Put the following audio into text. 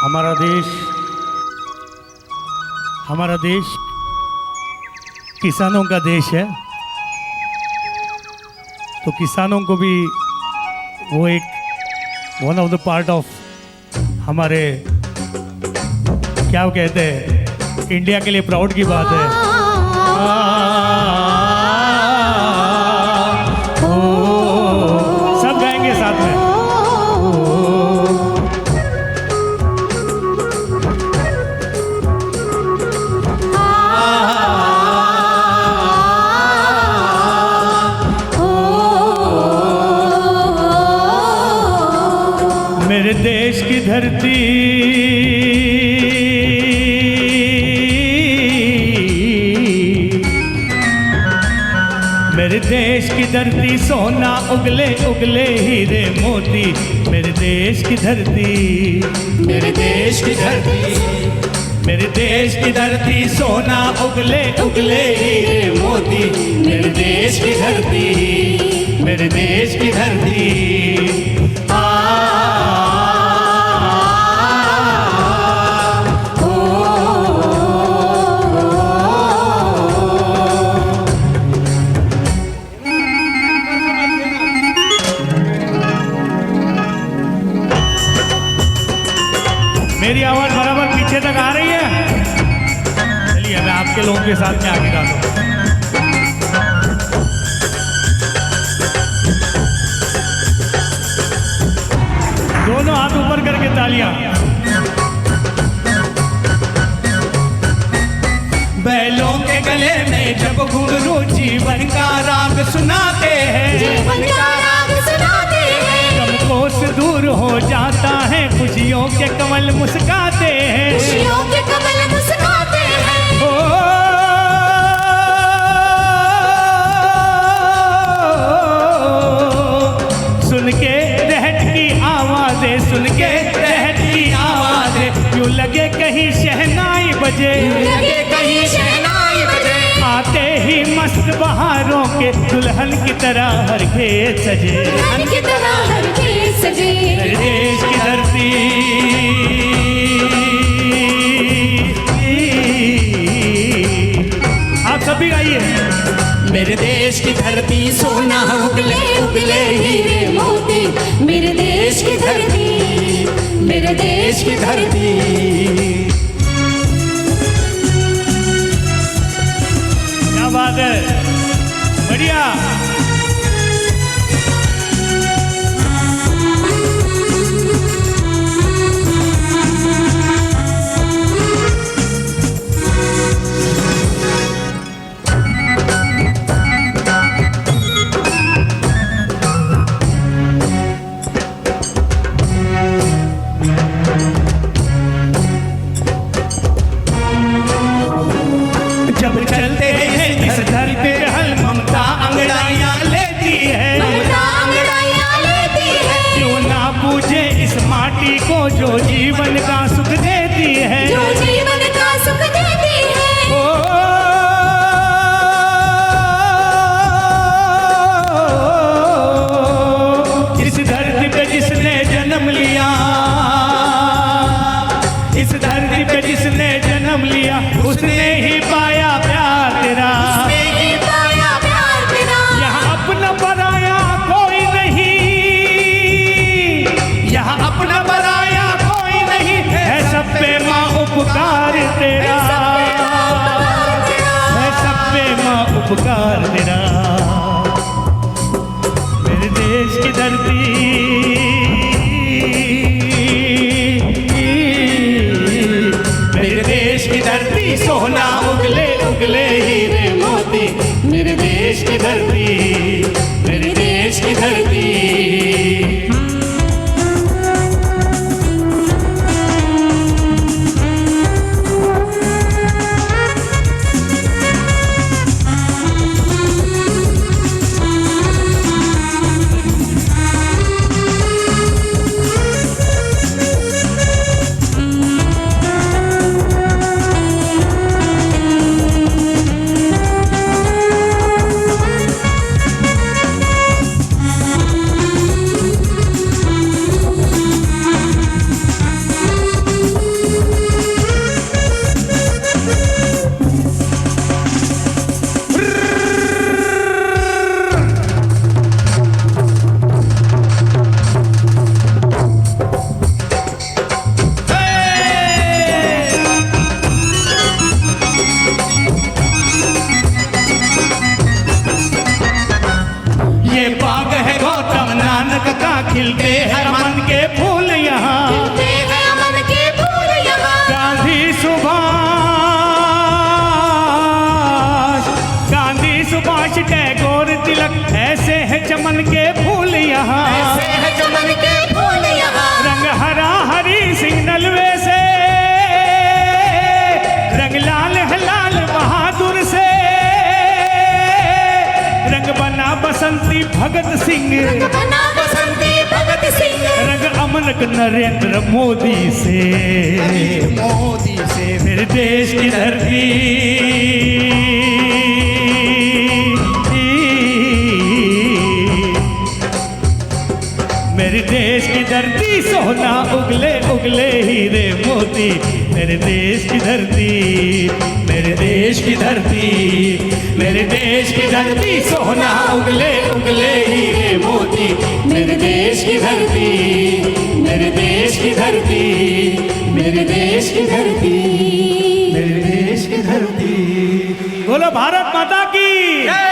हमारा देश किसानों का देश है, तो किसानों को भी वो एक one of the part of हमारे क्या कहते हैं इंडिया के लिए प्राउड की बात है। सब गाएंगे साथ में। मेरे देश की धरती मेरे देश की धरती सोना उगले उगले हीरे मोती। मेरे देश की धरती मेरे देश की धरती मेरे देश की धरती सोना उगले उगले हीरे मोती। मेरे देश की धरती मेरे देश की धरती मेरी आवाज बराबर पीछे तक आ रही है? चलिए मैं आपके लोगों के साथ में आगे गाता हूं। दोनों हाथ ऊपर करके तालियां। बैलों के गले में जब घुंघरू जीवन का राग सुनाते हैं, जीवन का राग सुनाते हैं। गम से दूर हो जाता है, खुशियों के कमल मुस्काते हैं, खुशियों के कमल मुस्काते हैं। सुन के रहट की आवाजें, सुन के रहट की आवाजें, यूं लगे कहीं शहनाई बजे, लगे कहीं शहनाई बजे। आते ही मस्त बहारों के दुल्हन की तरह हर खेत सजे, दुल्हन की तरह हर खेत सजे। मेरे देश की धरती आप सभी गाइए। मेरे देश की धरती सोना उगले उगले हीरे मोती। मेरे देश की धरती मेरे देश की धरती। क्या बात है, बढ़िया। जब चलते हैं इस धरती पे हल ममता अंगड़ाइयाँ लेती है, ममता अंगड़ाइयाँ लेती है। क्यों ना पूछे इस माटी को जो जीवन का सुख देती है, जो जीवन का सुख देती है। ओ, इस धरती पे जिसने जन्म लिया, इस धरती पे जिसने जन्म लिया, उसने ही पाया प्यार तेरा। उसने ही पाया प्यार तेरा। यहाँ अपना पराया कोई नहीं, यहाँ अपना पराया कोई नहीं है, सब पे माँ उपकार तेरा, है सब पे माँ उपकार तेरा। मेरे देश की धरती मेरे देश की धरती सोना उगले उगले हीरे मोती। मेरे देश की धरती मेरे देश की धरती। का खिलते हर मन के फूल यहाँ खिलते हैं अमन के फूल यहाँ गांधी सुभाष टैगोर तिलक ऐसे है चमन के फूल यहाँ ऐसे है चमन के फूल यहाँ रंग हरा हरी सिंह नलवे से रंग लाल है लाल बहादुर से रंग बना बसंती भगत सिंह बना बसंती भगत सिंह रंग अमन नरेंद्र मोदी से मोदी से मेरे देश की धरती मेरे देश की धरती सोना उगले उगले हीरे मोती मेरे देश की धरती मेरे देश की धरती मेरे देश की धरती सोना उगले उगले हीरे मोती मेरे देश की धरती मेरे देश की धरती मेरे देश की धरती मेरे देश की धरती बोलो भारत माता की